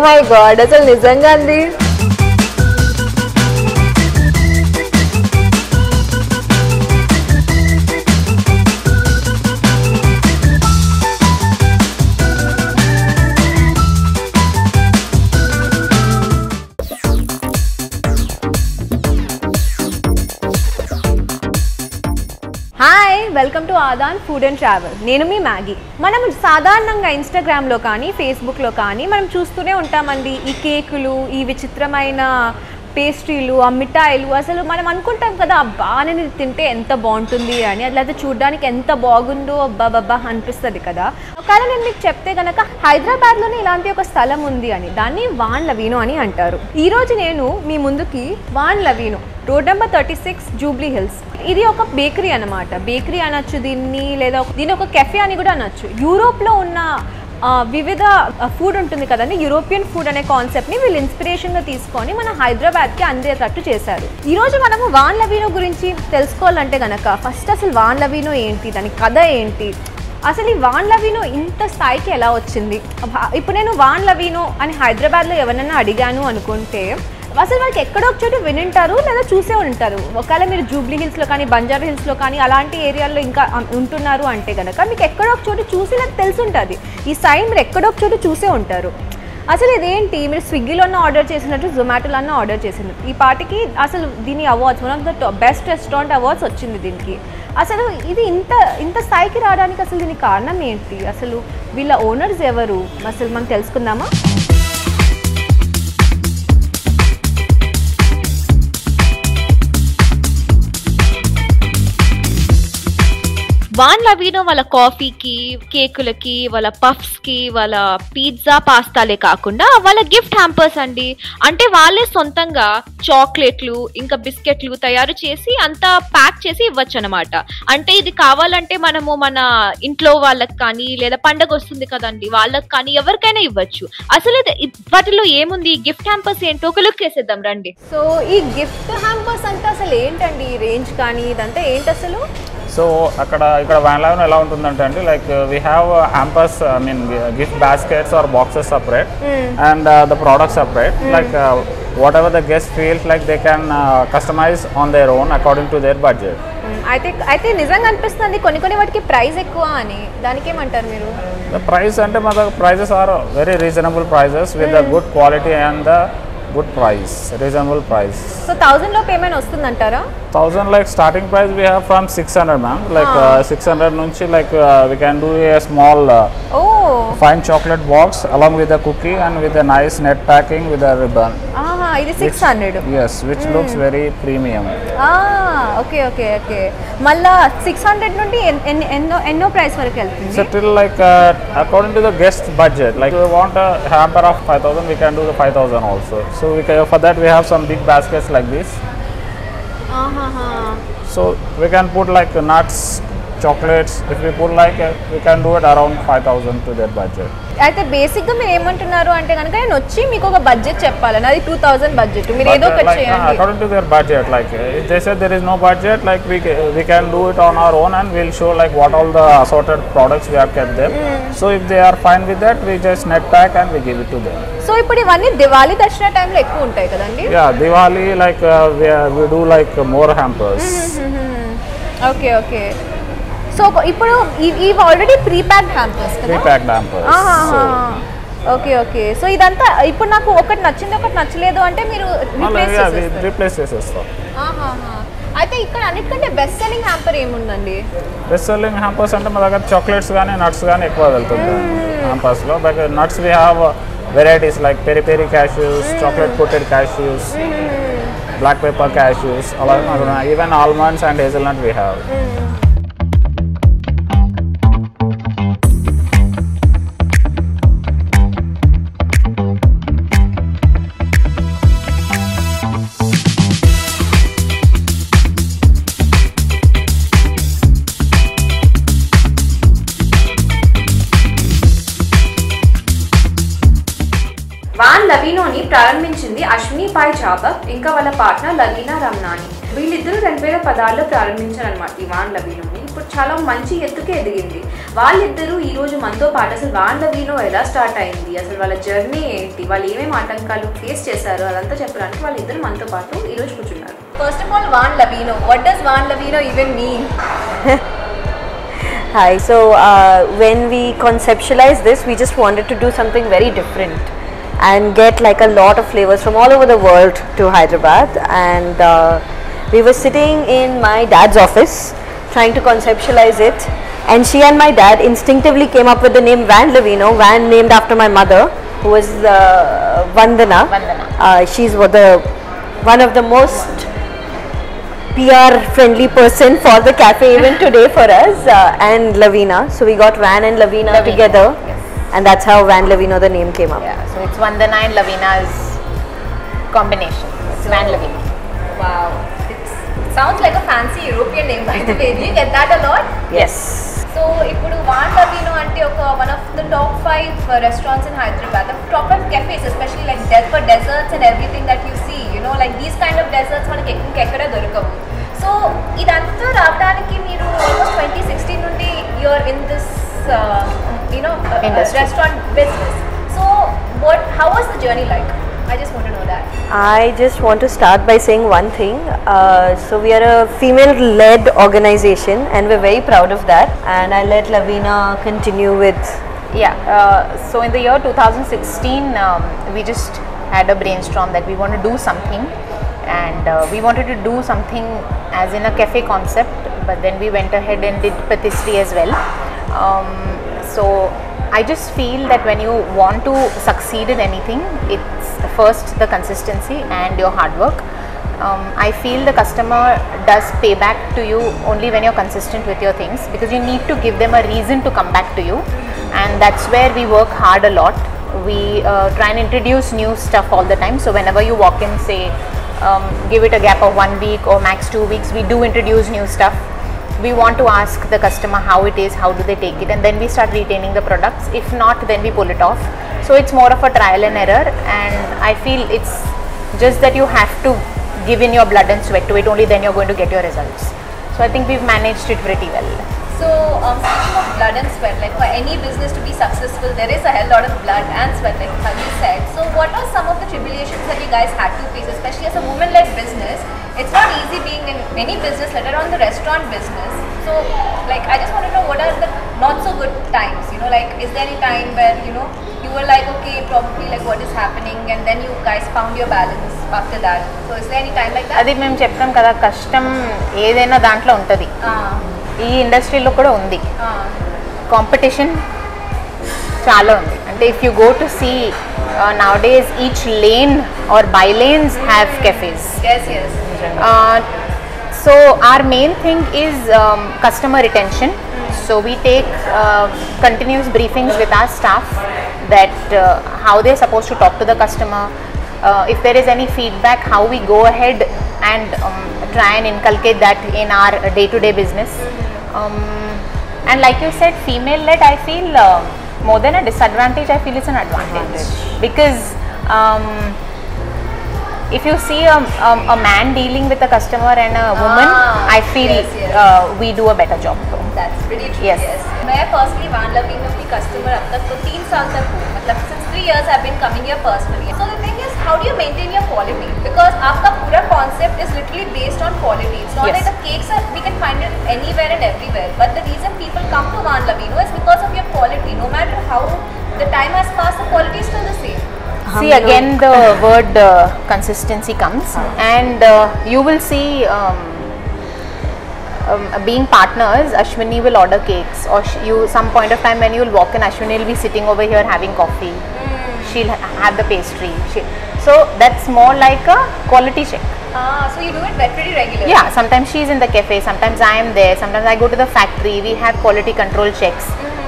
My god, అసలు నిజంగా అండి. Hi, welcome to Aadhan food and travel. నేను మీ మ్యాగీ. మనం సాధారణంగా ఇన్స్టాగ్రామ్లో కానీ ఫేస్బుక్లో కానీ మనం చూస్తూనే ఉంటామండి ఈ కేకులు, ఈ విచిత్రమైన పేస్ట్రీలు, ఆ మిఠాయిలు. అసలు మనం అనుకుంటాం కదా, అబ్బా నేను తింటే ఎంత బాగుంటుంది అని, అట్లయితే చూడడానికి ఎంత బాగుందో అబ్బాబ్బా అనిపిస్తుంది కదా. కానీ నేను మీకు చెప్తే కనుక హైదరాబాద్లోనే ఇలాంటి ఒక స్థలం ఉంది అని, దాన్ని వాన్ లవీనో అని అంటారు. ఈరోజు నేను మీ ముందుకి Van Lavino, road number 36, Jubilee Hills. ఇది ఒక బేకరీ అనమాట. బేకరీ అనొచ్చు దీన్ని, లేదా దీని ఒక కెఫే అని కూడా అనొచ్చు. యూరోప్లో ఉన్న వివిధ ఫుడ్ ఉంటుంది కదండి, యూరోపియన్ ఫుడ్ అనే కాన్సెప్ట్ని వీళ్ళు ఇన్స్పిరేషన్గా తీసుకొని మన హైదరాబాద్కి అందేటట్టు చేశారు. ఈరోజు మనము వాన్ లవీనో గురించి తెలుసుకోవాలంటే కనుక ఫస్ట్ అసలు వాన్ లవీనో ఏంటి, దాని కథ ఏంటి, అసలు ఈ వాన్ లవీనో ఇంత స్థాయికి ఎలా వచ్చింది. ఇప్పుడు నేను వాన్ లవీనో అని హైదరాబాద్లో ఎవరైనా అడిగాను అనుకుంటే అసలు వాళ్ళకి ఎక్కడో ఒక చోటు వినింటారు లేదా చూసే ఉంటారు. ఒకవేళ మీరు జూబ్లీ హిల్స్లో కానీ బంజారా హిల్స్లో కానీ అలాంటి ఏరియాల్లో ఇంకా ఉంటున్నారు అంటే కనుక మీకు ఎక్కడో ఒక చోటు చూసి నాకు తెలుసుంటుంది. ఈ సైన్ మీరు ఎక్కడో ఒక చోటు చూసే ఉంటారు. అసలు ఇదేంటి, మీరు స్విగ్గీలోనే ఆర్డర్ చేసినట్టు, జొమాటోలోనే ఆర్డర్ చేసినట్టు. ఈ పాటికి అసలు దీని awards, one of the best restaurant awards వచ్చింది దీనికి. అసలు ఇది ఇంత స్థాయికి రావడానికి అసలు దీనికి కారణం ఏంటి, అసలు వీళ్ళ ఓనర్స్ ఎవరు, అసలు మనం తెలుసుకుందామా? వాన్ లవీనో వాళ్ళ కాఫీకి, కేకులకి, వాళ్ళ పఫ్స్కి, వాళ్ళ పిజ్జా, పాస్తాలే కాకుండా వాళ్ళ గిఫ్ట్ హ్యాంపర్స్ అండి. అంటే వాళ్ళే సొంతంగా చాక్లెట్లు ఇంకా బిస్కెట్లు తయారు చేసి అంతా ప్యాక్ చేసి ఇవ్వచ్చు అనమాట. అంటే ఇది కావాలంటే మనము మన ఇంట్లో వాళ్ళకి కానీ, లేదా పండగ వస్తుంది కదండి వాళ్ళకి కానీ, ఎవరికైనా ఇవ్వచ్చు. అసలు వాటిలో ఏముంది, గిఫ్ట్ హ్యాంపర్స్ ఏంటో ఒక లుక్ వేసేద్దాం రండి. సో ఈ గిఫ్ట్ హ్యాంపర్స్ అంటే అసలు ఏంటండి, రేంజ్ కానీ ఇదంతా ఏంటి అసలు? సో ఇక్కడ వాన్ లవీనో ఎలా ఉంటుందంటే అండి, like we have hampers, I mean gift baskets or boxes separate and the product separate. Like whatever the guest feels like they can customise on their own according to their budget. అయితే నిజంగా అనిపిస్తుంది కొన్ని వాటికి price ఎక్కువ అని, దానికి ఏమంటారు మీరు? ద ప్రైస్ అంటే మన prices are very reasonable prices with the good quality and the good price, reasonable price. So 1000 లో పేమెంట్ వస్తుందంటారా? 1000 like starting price we have from 600 ma'am, like 600 nunchi like we can do a small fine chocolate box along with a cookie and with a nice net packing with a ribbon. ఇది 600. Yes, which looks very premium. Okay మళ్ళా 600 నుండి ఎన్నో price వరకు వెళ్తుంది? So till like according to the guest budget, like we want a hamper of 5000, we can do the 5000 also. So for that we have some big baskets like this. So we can put like nuts, chocolates. If we put like we can do it around 5000 to that budget. అయితే basic గా మీరు ఏమంటున్నారు అంటే కనుక నేను వచ్చి మీకు ఒక బడ్జెట్ చెప్పాలని, అది 2000 బడ్జెట్, మీరు ఏదో ఒకటి చేయండి according to their budget. Like if they said there is no budget, like we can do it on our own and we'll show like what all the assorted products we have kept there. So if they are fine with that, we just net pack and we give it to them. So ఇప్పుడు ఇవన్నీ దివాళీ దసరా టైంలో ఎక్కువ ఉంటాయి కదండి? Yeah, Diwali like we do like more hampers. Okay so ఇప్పుడు ఇవి already pre packed hampers కదా? Pre packed hampers. Okay so ఇదంతా ఇప్పుడు నాకు ఒకటి నచ్చింది ఒకటి నచ్చలేదు అంటే మీరు రీప్లేస్ చేసేస్తాం. అయితే ఇక్కడ అన్నిటికంటే బెస్ట్ సెల్లింగ్ హ్యాంపర్ ఏముందండి? బెస్ట్ సెల్లింగ్ హ్యాంపర్స్ అంటే మా దగ్గర చాక్లెట్స్ కానీ నట్స్ కానీ ఎక్కువ వెళ్తుంది హ్యాంపర్స్లో. But nuts we have varieties like peri peri cashews, chocolate coated cashews, black pepper cashews, even almonds and hazelnut we have. Van లవీనోని ప్రారంభించింది అశ్విని పాయ్ చాబక్ ఇంకా వాళ్ళ పార్ట్నర్ లవీనా రమనాని. వీళ్ళిద్దరూ 2016లో ప్రారంభించారనమాట ఈ వాన్ లవీనోని. ఇప్పుడు చాలా మంచి ఎత్తుకే ఎదిగింది. వాళ్ళిద్దరూ ఈరోజు మనతో పాటు అసలు వాన్ లవీనో ఎలా స్టార్ట్ అయింది, అసలు వాళ్ళ జర్నీ ఏంటి, వాళ్ళు ఏమేమి ఆటంకాలు ఫేస్ చేశారు అదంతా చెప్పడానికి వాళ్ళిద్దరు మనతో పాటు ఈరోజు కూర్చున్నారు. First of all Van Lavino, what does Van Lavino even mean? Hi, so when we conceptualized this, we just wanted to do something very different and get like a lot of flavors from all over the world to Hyderabad. And we were sitting in my dad's office trying to conceptualize it, and she and my dad instinctively came up with the name Van Lavino, Van named after my mother, who was Vandana. She's one of the most PR friendly person for the cafe even today for us, and Lavina. So we got Van and Lavina together, yes. And that's how Van Lavino the name came up. Yeah, so it's Vandana and Lavina's combination. It's Van Lavino. Wow, it sounds like a fancy European name by the way. Do you get that a lot? Yes. So ఇప్పుడు van లవీనో అంటే ఒక one of the top 5 restaurants in Hyderabad, the top 5 cafes, especially like for desserts and everything that you see, you know, like these kind of desserts మనకి ఇంకెక్కడ దొరకవు. So ఇదంతా రావడానికి మీరు almost 2016 నుండి you're in this restaurant business. So how was the journey like? I just want to know that. I just want to start by saying one thing. So we are a female-led organization, and we're very proud of that. And I let Lavina continue with. Yeah. So in the year 2016, we just had a brainstorm that we want to do something, and we wanted to do something as in a cafe concept. But then we went ahead and did patisserie as well. So I just feel that when you want to succeed in anything, it's first the consistency and your hard work. I feel the customer does pay back to you only when you're consistent with your things, because you need to give them a reason to come back to you, and that's where we work hard a lot. We try and introduce new stuff all the time. So whenever you walk in, say give it a gap of 1 week or max 2 weeks, we do introduce new stuff. We want to ask the customer how it is, how do they take it, and then we start retaining the products. If not, then we pull it off. So it's more of a trial and error, and I feel it's just that you have to give in your blood and sweat to it, only then you're going to get your results. So I think we've managed it pretty well. So speaking of blood and sweat, like for any business to be successful, there is a hell lot of blood and sweat, like how you said. So what are some of the tribulations that you guys had to face, especially as a woman-led business? It's not easy being in any business, let alone the restaurant business. So like I just want to know, what are the not so good times, you know, like is there any time where, you know, you were like, okay, probably like what is happening, and then you guys found your balance after that? So is there any time like that? అది మేము చెప్తాం కదా, కష్టం ఏదైనా దాంట్లో ఉంటుంది, ఈ ఇండస్ట్రీలో కూడా ఉంది. కాంపిటీషన్ చాలా ఉంది. అంటే if you go to see nowadays each lane or by lanes have cafes. Yes, yes. So our main thing is customer retention. So we take continuous briefings with our staff that how they're supposed to talk to the customer. If there is any feedback, how we go ahead and try and inculcate that in our day-to-day business. And like you said, female-led, I feel more than a disadvantage, I feel it's an advantage. Because if you see a man dealing with a customer and a woman, I feel we do a better job. That's pretty true. Yes. मैं personally वान लवीनो की customer अब तक तो 3 साल तक हूँ, मतलब since 3 years I've been coming here personally. So the thing is, how do you maintain your quality? Because आपका पूरा concept is literally based on quality. It's not like the cakes are, we can find it anywhere and everywhere. But the reason people come to Van Lavino is because of your quality. No matter how the time has passed, the quality is still the same. See, again the word consistency comes, and you will see being partners, Ashwini will order cakes, or some point of time when you will walk in, Ashwini will be sitting over here having coffee. She'll have the pastry. So that's more like a quality check. So you do it pretty regularly? Yeah, sometimes she's in the cafe, sometimes I am there, sometimes I go to the factory, we have quality control checks.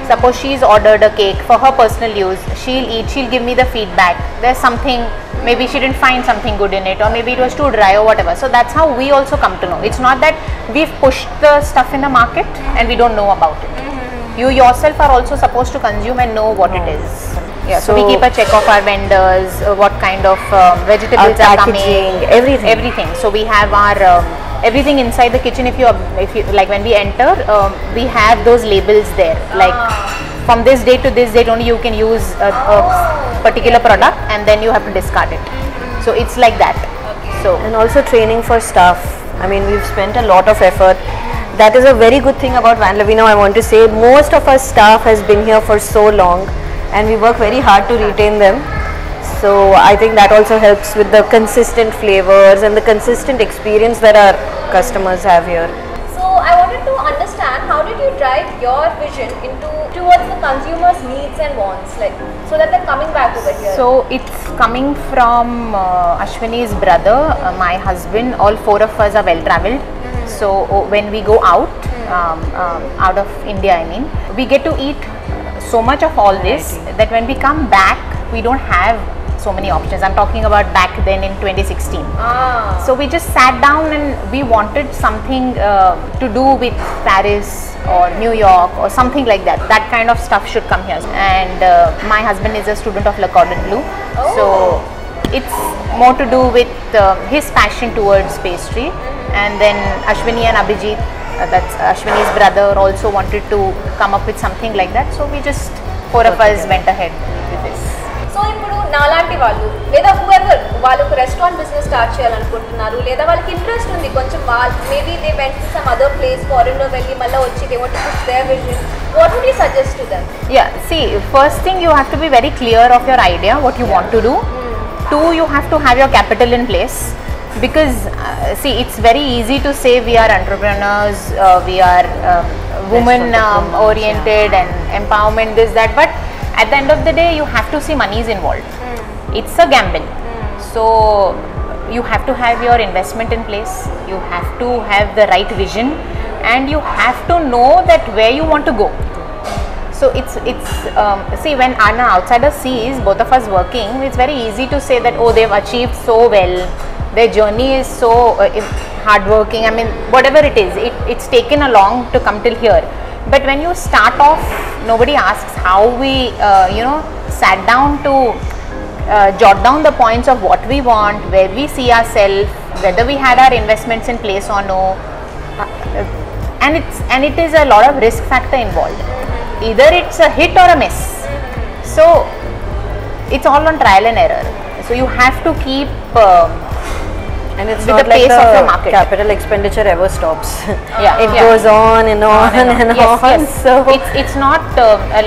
Suppose she's ordered a cake for her personal use, she'll eat, she'll give me the feedback. There's something, maybe she didn't find something good in it, or maybe it was too dry or whatever. So that's how we also come to know. It's not that we've pushed the stuff in the market and we don't know about it. You yourself are also supposed to consume and know what it is. Yeah, so we keep a check of our vendors, what kind of vegetables are coming, everything. So we have our everything inside the kitchen. If you like, when we enter, we have those labels there. Like from this date to this date only you can use a particular product, and then you have to discard it. So it's like that. So and also training for staff. I mean, we've spent a lot of effort. That is a very good thing about Van Lavino. I want to say most of our staff has been here for so long, and we work very hard to retain them. So I think that also helps with the consistent flavors and the consistent experience that our customers have here. So I wanted to understand, how did you drive your vision towards the consumers' needs and wants, like so that they're coming back over here? So it's coming from Ashwini's brother, my husband. All four of us are well travelled. So when we go out, out of India, I mean, we get to eat so much of all this that when we come back, we don't have so many options. I'm talking about back then in 2016. So we just sat down and we wanted something to do with Paris or New York or something like that. That kind of stuff should come here. And my husband is a student of Le Cordon Bleu. So it's more to do with his passion towards pastry. And then Ashwini and Abhijit, that's Ashwini's brother, also wanted to come up with something like that. So we just, four of us went ahead with this. So ఇప్పుడు నాలాంటి వాళ్ళు లేదా whoever వాళ్ళు ఒక restaurant business start చేయాలనుకుంటున్నారు, లేదా వాళ్ళకి interest ఉంది కొంచెం, వాళ్ళు maybe they went to some other place, ఫారెన్లో వెళ్ళి మళ్ళీ వచ్చి they want to push their vision, what would you suggest to them? Yeah, see, first thing you have to be very clear of your idea, what you want to do. Two, you have to have your capital in place, because see, it's very easy to say we are entrepreneurs, we are women oriented and empowerment, this, that, but at the end of the day you have to see money is involved. It's a gamble. So you have to have your investment in place, you have to have the right vision, and you have to know that where you want to go. So it's see, when an outsider sees both of us working, it's very easy to say that, oh, they've achieved so well, their journey is so hardworking. I mean, whatever it is, it's taken a long to come till here. But when you start off, nobody asks how we sat down to jot down the points of what we want, where we see ourselves, whether we had our investments in place or no, and it is a lot of risk factor involved. Either it's a hit or a miss. So it's all on trial and error. So you have to keep and it's with not the like pace of your the market. capital expenditure ever stops. It Yeah. goes on and on and Yes, on. yes. So It's not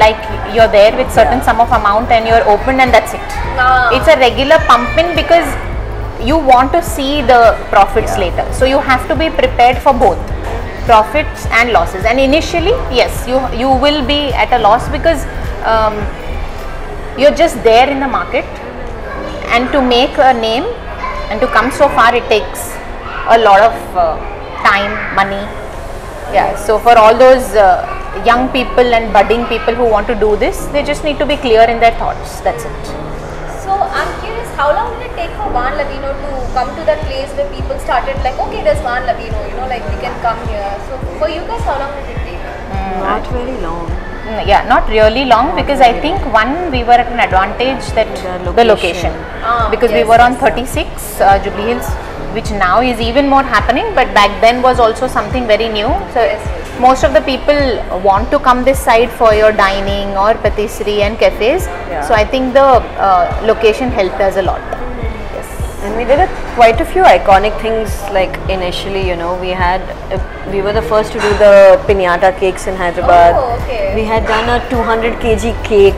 like you're there with certain sum of amount and you're open and that's it. It's a regular pumping, because you want to see the profits later. So you have to be prepared for both profits and losses. And initially, yes, you will be at a loss, because you're just there in the market, and to make a name and to come so far, it takes a lot of time, money. Yeah, so for all those young people and budding people who want to do this, they just need to be clear in their thoughts. That's it. So I'm curious, how long did it take for Van Lavino to come to that place where people started like, okay, there's Van Lavino, like we can come here. So for you guys, how long did it take? not very long. Yeah, not really long, because I think we were at an advantage that the location, because we were on 36 Jubilee Hills, which now is even more happening, but back then was also something very new. So most of the people want to come this side for your dining or patisserie and cafes. So I think the location helped us a lot. And we did quite a few iconic things. Like initially, we were the first to do the piñata cakes in Hyderabad. Oh, okay. We had done a 200 kg cake.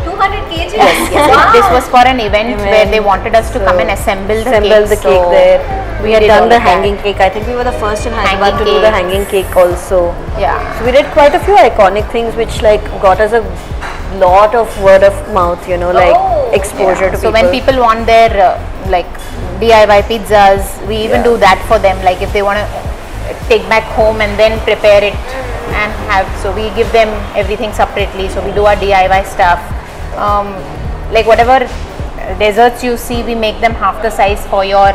200 kg? Yes. Wow. This was for an event where they wanted us to come and assemble the cake so there. We had did done all the of hanging that. cake. I think we were the first in Hyderabad Hanging to do the cakes. hanging cake also. Yeah. So we did quite a few iconic things which got us a lot of word of mouth, exposure to So people. when people want their DIY pizzas, we even do that for them. Like if they want to take back home and then prepare it and have, so we give them everything separately. So we do our DIY stuff. Like whatever desserts you see, we make them half the size for your,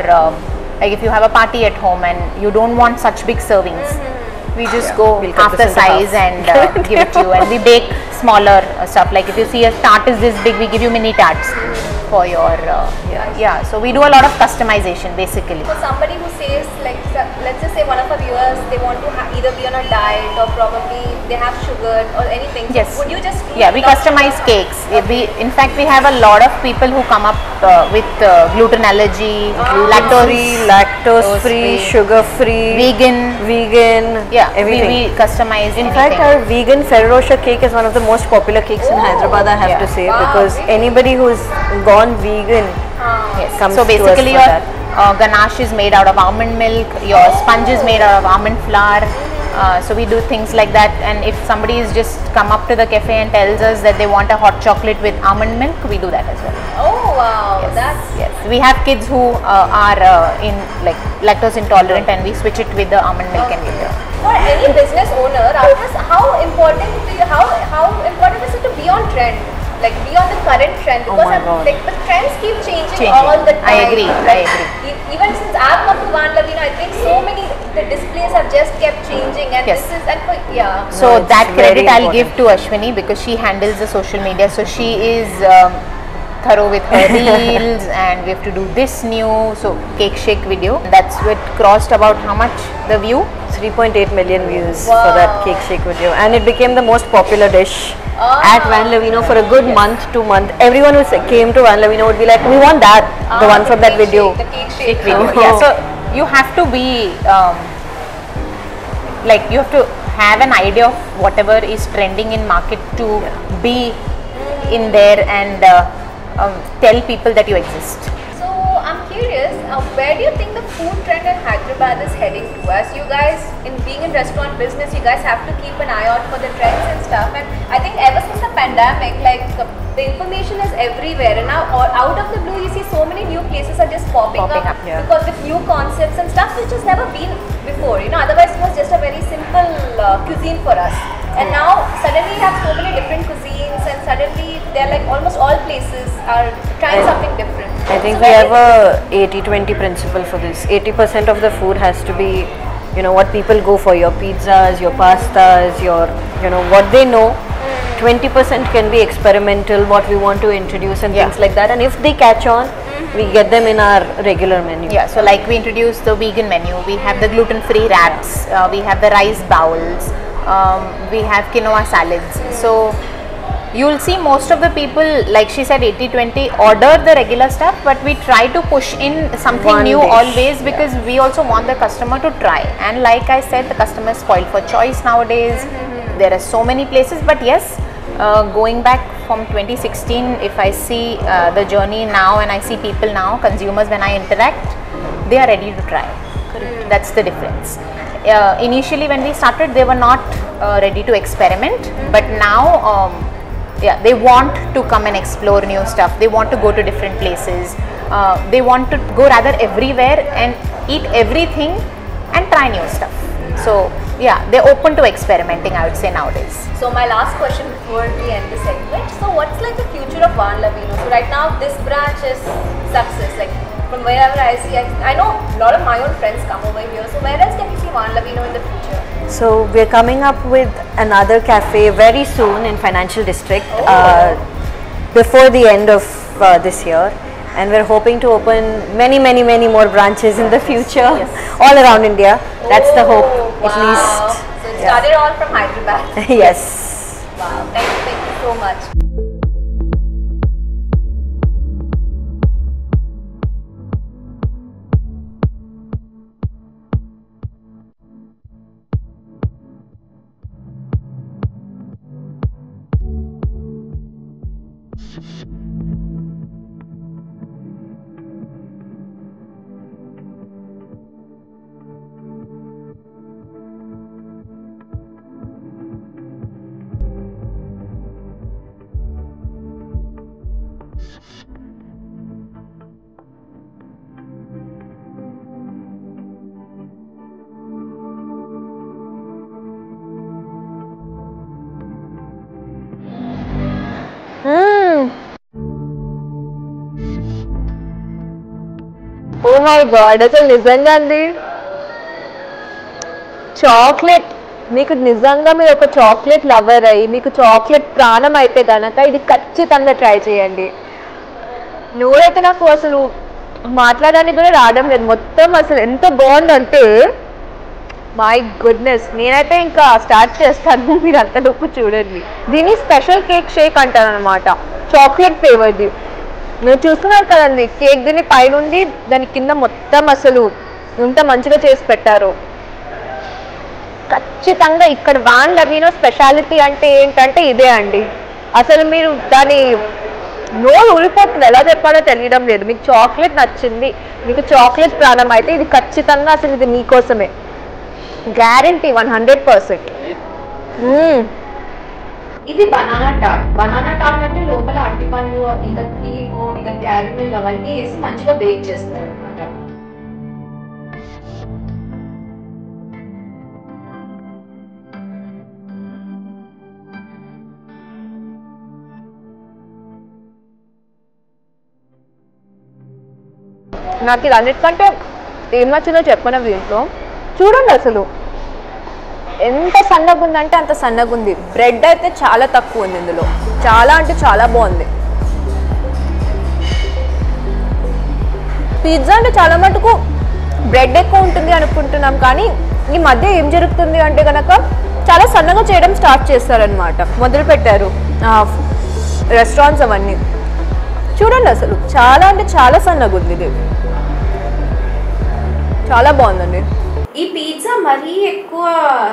like if you have a party at home and you don't want such big servings, we just go We'll cut half this the into size half. and give it to you. And we bake smaller stuff. Like if you see a tart is this big, we give you mini tarts. for your so we do a lot of customization basically. For somebody who says, like, let's just say one of our viewers, they want to either be on a diet or probably they have sugar or anything. So Yes. would you just We customize cakes. In fact, we have a lot of people who come up with gluten allergy, lactose free, sugar free, vegan. Everything. We customize. In fact, our vegan Ferrerocha cake is one of the most popular cakes in Hyderabad, I have to say, because anybody who's gone vegan comes So to us basically, for your that. ganache is made out of almond milk. Your sponge is made out of almond flour. So we do things like that. And if somebody is just come up to the cafe and tells us that they want a hot chocolate with almond milk, we do that as well. Oh wow, that's We have kids who are in like lactose intolerant, and we switch it with the almond milk and give them. for any business owner. How important is it to be on trend? Like be on the current trend, because like the trends keep changing all the time. I agree. Even since I've come to Lavino, I think so many the displays have just kept changing, and Yes. this is and for, So it's that very credit I'll important. give to Ashwini, because she handles the social media. So she is thorough with her reels, and we have to do this new cake shake video. That's what crossed about how much the view? 3.8 million views for that cake shake video, and it became the most popular dish at Van Lavino for a good month, 2 months. Everyone who came to Van Lavino would be like, we want that, the one from that video. The cake shake Video. Oh. So you have to be like, you have to have an idea of whatever is trending in market to be in there and tell people that you exist. So I'm curious, where do you think the food trend in Hyderabad is heading to? As you guys, in being in restaurant business, you guys have to keep an eye out for the trends and stuff. And I think ever since the pandemic, like the information is everywhere. And now out of the blue, you see so many new places are just popping up because with new concepts and stuff which has never been before. Otherwise it was just a very simple cuisine for us. And now suddenly you have so many different cuisines, and suddenly they're like almost all places are trying something different. I think So we where have a 80-20 principle for this. 80% of the food has to be, what people go for, your pizzas, your pastas, your, what they know. 20% can be experimental, what we want to introduce and things like that. And if they catch on, we get them in our regular menu. So like we introduced the vegan menu, we have the gluten-free wraps, we have the rice bowls, we have quinoa salads. So you'll see most of the people, like she said, 80-20 order the regular stuff, but we try to push in something One new dish. always, because we also want the customer to try. And like I said, the customer is spoiled for choice nowadays. There are so many places, but yes, going back from 2016, if I see the journey now and I see people now, consumers, when I interact, they are ready to try. That's the difference. Initially when we started, they were not ready to experiment, but now they want to come and explore new stuff. They want to go to different places. They want to go rather everywhere and eat everything and try new stuff. So they're open to experimenting, I would say, nowadays. So my last question before we end the segment. So what's like the future of Van Lavino? So right now this branch is success. Like from wherever I see, I know a lot of my own friends come over here. So where else can we see Van Lavino in the future? So we're coming up with another cafe very soon in Financial District before the end of this year. And we're hoping to open many more branches in the future, all around India. That's the hope, at least. So it started all from Hyderabad. Yes. Wow, thank you so much. Oh my god, అసలు నిజంగా అండి chocolate, మీకు నిజంగా మీరు ఒక chocolate lover అయ్యి మీకు chocolate ప్రాణం అయితే కనుక ఇది ఖచ్చితంగా ట్రై చేయండి. నోరైతే నాకు అసలు మాట్లాడడానికి కూడా రావడం లేదు. మొత్తం అసలు ఎంత బాగుందంటే మై గుడ్నెస్, నేనైతే ఇంకా స్టార్ట్ చేస్తాను, మీరు అంతలోపు చూడండి. దీన్ని స్పెషల్ కేక్ షేక్ అంటారు అనమాట, చాక్లెట్ ఫ్లేవర్ది. మీరు చూస్తున్నారు కదండి కేక్, దీన్ని పైనుండి దాని కింద మొత్తం అసలు ఇంత మంచిగా చేసి పెట్టారు. ఖచ్చితంగా ఇక్కడ వాన్ లవీనో స్పెషాలిటీ అంటే ఏంటంటే ఇదే అండి. అసలు మీరు దాని నోరు ఊరిపోతుంది, ఎలా చెప్పాలో తెలియడం లేదు. మీకు చాక్లెట్ నచ్చింది, మీకు చాక్లెట్ ప్రాణం అయితే ఇది ఖచ్చితంగా అసలు ఇది మీకోసమే, గ్యారంటీ 100%. ఇది బనానా టార్ట్. బనానా టార్ట్ అంటే లోపల అరటిపండు, ఇంకా క్రీము, ఇంకా క్యారమిల్ అవన్నీ వేసి మంచిగా బేక్ చేస్తారు అనమాట. నాకు ఇది అన్నిటికంటే ఏం నచ్చిందో చెప్పను దీంట్లో. చూడండి అసలు ఎంత సన్నగా ఉందంటే అంత సన్నగా ఉంది. బ్రెడ్ అయితే చాలా తక్కువ ఉంది ఇందులో, చాలా అంటే చాలా బాగుంది. పిజ్జా అంటే చాలా మటుకు బ్రెడ్ ఎక్కువ ఉంటుంది అనుకుంటున్నాం, కానీ ఈ మధ్య ఏం జరుగుతుంది అంటే కనుక చాలా సన్నగా చేయడం స్టార్ట్ చేస్తారనమాట, మొదలు పెట్టారు రెస్టారెంట్స్ అవన్నీ. చూడండి అసలు చాలా అంటే చాలా సన్నగా ఉంది, ఇది చాలా బాగుందండి. ఈ పిజ్జా మరీ ఎక్కువ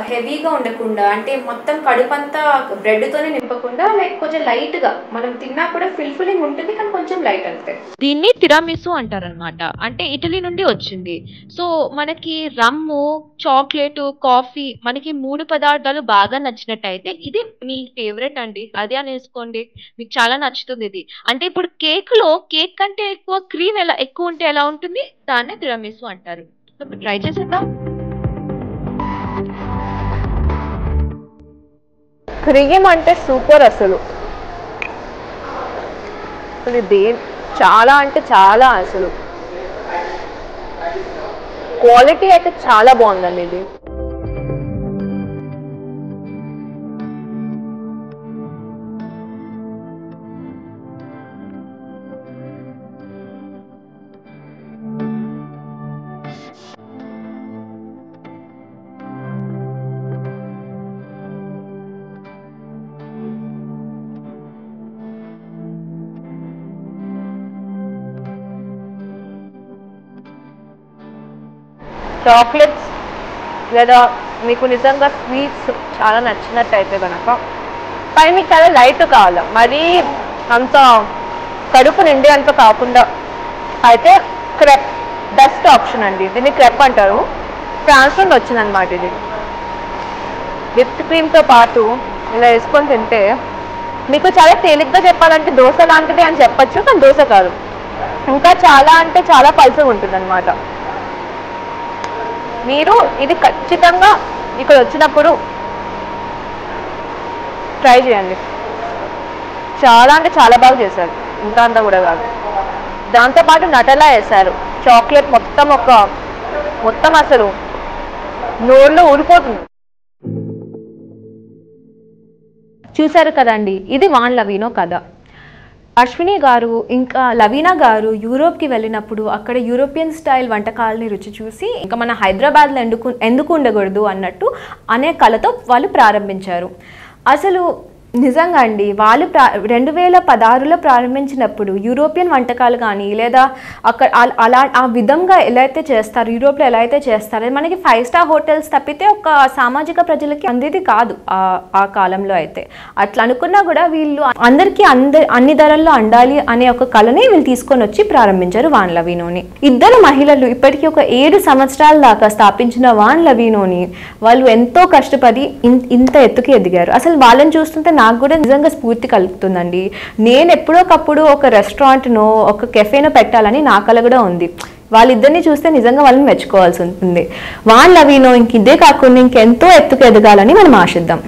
హెవీగా ఉండకుండా, అంటే మొత్తం కడుపంతా బ్రెడ్తోనే నింపకుండా, లైక్ కొంచెం లైట్గా మనం తిన్నా కూడా ఫిల్ఫిలింగ్ ఉంటుంది, కానీ కొంచెం లైట్ అంతే. దీన్ని తిరామిసు అంటారనమాట, అంటే ఇటలీ నుండి వచ్చింది. సో మనకి రమ్ము, చాక్లెట్, కాఫీ, మనకి 3 పదార్థాలు బాగా నచ్చినట్టయితే ఇది మీ ఫేవరెట్ అండి, అదే అనేసుకోండి, మీకు చాలా నచ్చుతుంది ఇది. అంటే ఇప్పుడు కేక్ కంటే ఎక్కువ క్రీమ్ ఎలా ఎక్కువ ఉంటే ఎలా ఉంటుంది, దాన్నే తిరామిసు అంటారు. ట్రై చేసేద్దాం. క్రీమ్ అంటే సూపర్ అసలు, ఇది చాలా అంటే చాలా అసలు క్వాలిటీ అయితే చాలా బాగుందండి ఇది. చాక్లెట్స్ లేదా మీకు నిజంగా స్వీట్స్ చాలా నచ్చినట్టయితే కనుక, కానీ మీకు చాలా లైట్ కావాలి, మరీ అంత కడుపు నిండి అంత కాకుండా అయితే క్రెప్ బెస్ట్ ఆప్షన్ అండి. దీన్ని క్రెప్ అంటారు, ఫ్రాన్స్ నుండి వచ్చిందనమాట. ఇది విప్డ్ క్రీమ్తో పాటు ఇలా వేసుకొని తింటే మీకు చాలా తేలిగ్గా చెప్పాలంటే దోశ లాంటిది అని చెప్పచ్చు, కానీ దోశ కాదు, ఇంకా చాలా అంటే చాలా పల్చగా ఉంటుంది అనమాట. మీరు ఇది ఖచ్చితంగా ఇక్కడ వచ్చినప్పుడు ట్రై చేయండి, చాలా అంటే చాలా బాగా చేశారు, ఇంత అంతా కూడా కాదు. దాంతోపాటు నటలా వేశారు, చాక్లెట్ మొత్తం అసలు నోరులో ఊరిపోతుంది. చూసారు కదండి, ఇది వాన్ లవీనో కథ. అశ్విని గారు ఇంకా లవీనా గారు యూరోప్కి వెళ్ళినప్పుడు అక్కడ యూరోపియన్ స్టైల్ వంటకాలని రుచి చూసి ఇంకా మన హైదరాబాద్లో ఎందుకు ఉండకూడదు అన్నట్టు అనే కళతో వాళ్ళు ప్రారంభించారు. అసలు నిజంగా అండి, వాళ్ళు 2016లో ప్రారంభించినప్పుడు యూరోపియన్ వంటకాలు కానీ లేదా అక్కడ అలా ఆ విధంగా ఎలా అయితే చేస్తారు, యూరోప్లో ఎలా అయితే చేస్తారో మనకి 5 స్టార్ హోటల్స్ తప్పితే ఒక సామాజిక ప్రజలకి అందేది కాదు ఆ కాలంలో అయితే. అట్లా అనుకున్నా కూడా వీళ్ళు అందరికీ అన్ని ధరల్లో అండాలి అనే ఒక కళని వీళ్ళు తీసుకొని వచ్చి ప్రారంభించారు వాన్ లవీనోని. ఇద్దరు మహిళలు ఇప్పటికీ ఒక 7 సంవత్సరాల దాకా స్థాపించిన వాన్ లవీనోని వాళ్ళు ఎంతో కష్టపడి ఇంత ఎత్తుకి ఎదిగారు. అసలు వాళ్ళని చూస్తుంటే నాకు కూడా నిజంగా స్ఫూర్తి కలుగుతుందండి. నేను ఎప్పుడోకప్పుడు ఒక రెస్టారెంట్నో ఒక కెఫేనో పెట్టాలని నా కల కూడా ఉంది. వాళ్ళిద్దరిని చూస్తే నిజంగా వాళ్ళని మెచ్చుకోవాల్సి ఉంటుంది. వాన్ లవీనో ఇంక ఇదే కాకుండా ఇంకెంతో ఎత్తుకు ఎదగాలని మనం ఆశిద్దాం.